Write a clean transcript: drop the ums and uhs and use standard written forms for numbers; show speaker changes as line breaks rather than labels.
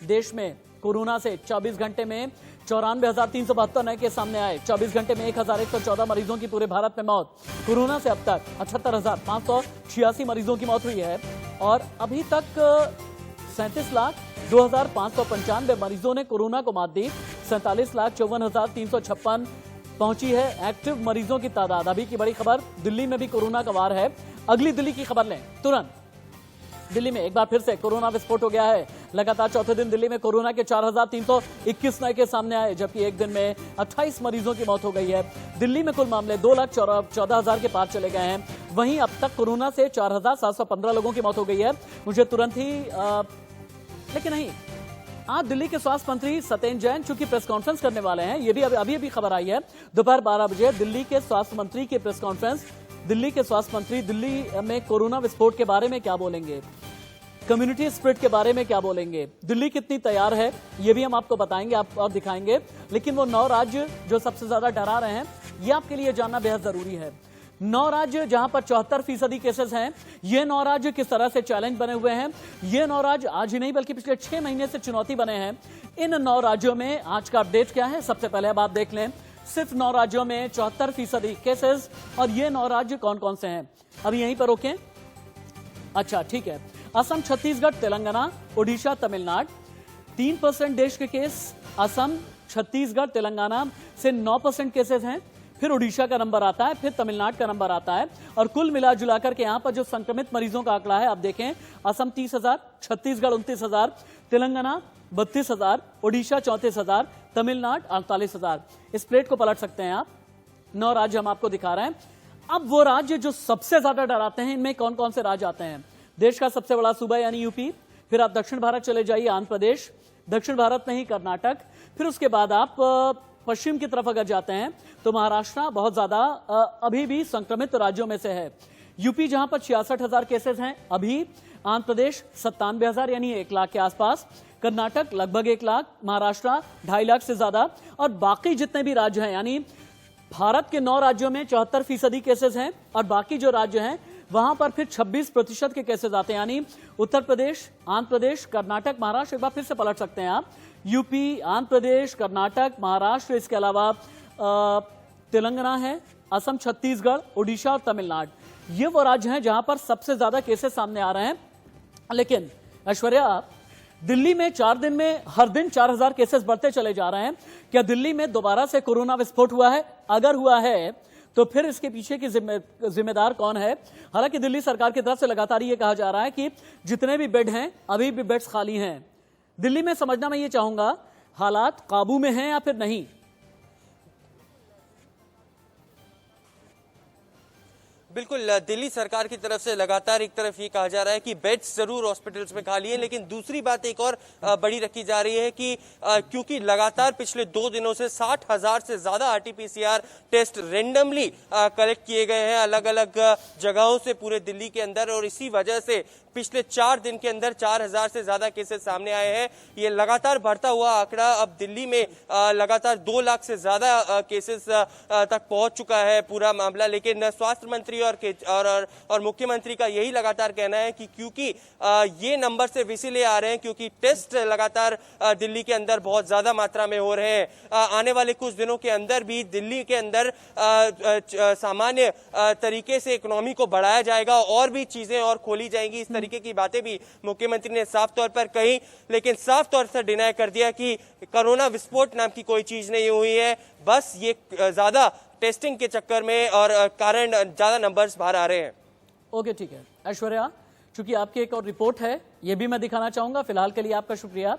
देश में कोरोना से 24 घंटे में 94,372 नए केस सामने आए। 24 घंटे में 1,114 मरीजों की पूरे भारत में मौत। कोरोना से अब तक 78,586 मरीजों की मौत हुई है और अभी तक 37,02,595 मरीजों ने कोरोना को मात दी। 47,54,356 पहुंची है एक्टिव मरीजों की तादाद। अभी की बड़ी खबर, दिल्ली में भी कोरोना का वार है। अगली दिल्ली की खबर लें तुरंत। दिल्ली में एक बार फिर से कोरोना विस्फोट हो गया है। लगातार चौथे दिन दिल्ली में कोरोना के 4,321 नए केस सामने आए, जबकि एक दिन में 28 मरीजों की मौत हो गई है। दिल्ली में कुल मामले 2,14,000 के पार चले गए हैं। वहीं अब तक कोरोना से 4,715 लोगों की मौत हो गई है। मुझे तुरंत ही लेकिन नहीं, आज दिल्ली के स्वास्थ्य मंत्री सत्येंद्र जैन चूंकि प्रेस कॉन्फ्रेंस करने वाले हैं, ये भी अभी खबर आई है। दोपहर 12 बजे दिल्ली के स्वास्थ्य मंत्री की प्रेस कॉन्फ्रेंस। दिल्ली के स्वास्थ्य मंत्री दिल्ली में कोरोना विस्फोट के बारे में क्या बोलेंगे, कम्युनिटी स्प्रेड के बारे में क्या बोलेंगे, दिल्ली कितनी तैयार है, ये भी हम आपको बताएंगे और दिखाएंगे। लेकिन वो 9 राज्य जो सबसे ज्यादा डरा रहे हैं, ये आपके लिए जानना बेहद जरूरी है। 9 राज्य जहां पर 74% केसेस हैं, ये 9 राज्य किस तरह से चैलेंज बने हुए हैं। ये 9 राज्य आज ही नहीं बल्कि पिछले 6 महीने से चुनौती बने हैं। इन 9 राज्यों में आज का अपडेट क्या है, सबसे पहले अब आप देख लें। सिर्फ 9 राज्यों में 74% केसेस, और ये 9 राज्य कौन कौन से हैं, अभी यहीं पर रोकें। अच्छा ठीक है, असम, छत्तीसगढ़, तेलंगाना, ओडिशा, तमिलनाडु। 3% देश के केस असम, छत्तीसगढ़, तेलंगाना से 9% केसेस हैं। फिर ओडिशा का नंबर आता है, फिर तमिलनाडु का नंबर आता है, और कुल मिला जुलाकर के यहां पर जो संक्रमित मरीजों का आंकड़ा है, आप देखें, असम 30,000, छत्तीसगढ़ 29,000, तेलंगाना 32,000, ओडिशा 34,000, तमिलनाडु 48,000। इस प्लेट को पलट सकते हैं आप। 9 राज्य हम आपको दिखा रहे हैं। अब वो राज्य जो सबसे ज्यादा डराते हैं, इनमें कौन कौन से राज्य आते हैं। देश का सबसे बड़ा सूबा यानी यूपी, फिर आप दक्षिण भारत चले जाइए, आंध्र प्रदेश, दक्षिण भारत में ही कर्नाटक, फिर उसके बाद आप पश्चिम की तरफ अगर जाते हैं तो महाराष्ट्र बहुत ज्यादा अभी भी संक्रमित राज्यों में से है। यूपी जहां पर 66,000 केसेस हैं अभी, आंध्र प्रदेश 97,000 यानी 1 लाख के आसपास, कर्नाटक लगभग 1 लाख, महाराष्ट्र 2.5 लाख से ज्यादा, और बाकी जितने भी राज्य हैं, यानी भारत के 9 राज्यों में 74% केसेस हैं, और बाकी जो राज्य हैं वहां पर फिर 26% के केसेस आते हैं, यानी उत्तर प्रदेश, आंध्र प्रदेश, कर्नाटक, महाराष्ट्र। एक बार फिर से पलट सकते हैं आप, यूपी, आंध्र प्रदेश, कर्नाटक, महाराष्ट्र, इसके अलावा तेलंगाना है, असम, छत्तीसगढ़, ओडिशा और तमिलनाडु। ये वो राज्य हैं जहां पर सबसे ज्यादा केसेस सामने आ रहे हैं। लेकिन ऐश्वर्या, दिल्ली में 4 दिन में हर दिन 4,000 केसेस बढ़ते चले जा रहे हैं। क्या दिल्ली में दोबारा से कोरोना विस्फोट हुआ है? अगर हुआ है तो फिर इसके पीछे की जिम्मेदार कौन है? हालांकि दिल्ली सरकार की तरफ से लगातार ये कहा जा रहा है कि जितने भी बेड हैं अभी भी बेड्स खाली हैं। दिल्ली में समझना मैं ये चाहूंगा, हालात काबू में हैं या फिर नहीं?
बिल्कुल, दिल्ली सरकार की तरफ से लगातार एक तरफ ये कहा जा रहा है कि बेड्स जरूर हॉस्पिटल्स में खाली है, लेकिन दूसरी बात एक और बड़ी रखी जा रही है कि क्योंकि लगातार पिछले 2 दिनों से 60,000 से ज्यादा आरटीपीसीआर टेस्ट रेंडमली कलेक्ट किए गए हैं अलग अलग जगहों से पूरे दिल्ली के अंदर, और इसी वजह से पिछले 4 दिन के अंदर 4,000 से ज्यादा केसेस सामने आए हैं। ये लगातार बढ़ता हुआ आंकड़ा अब दिल्ली में लगातार 2 लाख से ज्यादा केसेस तक पहुंच चुका है पूरा मामला। लेकिन स्वास्थ्य मंत्री और मुख्यमंत्री का यही लगातार कहना है कि क्योंकि ये नंबर सिर्फ इसीलिए आ रहे हैं क्योंकि टेस्ट लगातार दिल्ली के अंदर बहुत ज्यादा मात्रा में हो रहे हैं। आने वाले कुछ दिनों के अंदर भी दिल्ली के अंदर सामान्य तरीके से इकोनॉमी को बढ़ाया जाएगा और भी चीजें और खोली जाएंगी। इस तरीके की बातें भी मुख्यमंत्री ने साफ तौर पर कही, लेकिन साफ तौर से डिनाई कर दिया कि कोरोना विस्फोट नाम की कोई चीज नहीं हुई है। बस ये ज्यादा टेस्टिंग के चक्कर में और कारण ज्यादा नंबर्स बाहर आ रहे हैं।
ओके ठीक है ऐश्वर्या, चूंकि आपकी एक और रिपोर्ट है, ये भी मैं दिखाना चाहूंगा। फिलहाल के लिए आपका शुक्रिया।